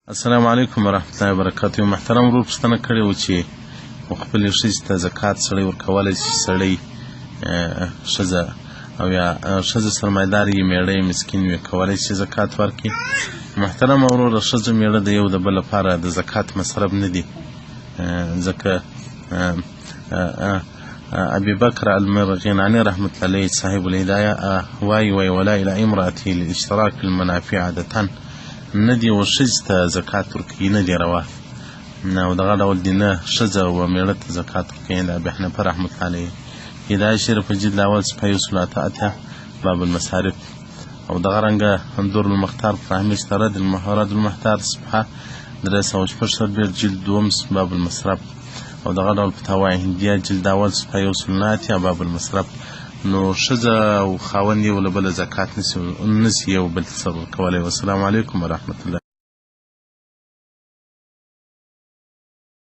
السلام علیکم ورحمت الله وبرکاته. محترم ورور پوښتنه کړې وه چې خپلې ښځې ته زکات سړی ورکولی شي، سړی ښځه او یا ښځه سرمایدار یې میړه یې مسکین وي کولی شي زکات ورکړي. محترم وروره، ښځه میړه د یو د بل لپاره د زکات مصرف نه دي، ځکه ابي بکر المرغناني رحمة الله علیه صاحب الهدایه وایي ولا الی امرأته للاشتراک فی المنافع عادة نه دي ښځې ته زکات ورکوي، نه دي روا، او دغه ډول دي نه ښځه و میړه ته زکات ورکوي. د ابي حنیفه رحمة الله علیه هدایه شریفه جلد اول صفحه 183 باب المصارف، او دغه رنګه در المختار په همیش رد المحتار صفحه 306 جلد دوم باب المصرف، او دغه ډول فتاوی هندیه جلد اول صفحه 180 باب المصرف. نو ښځه او خاوند یو له بله زکات نسي یو بل ته ورکولی. والسلام علیکم ورحمة الله.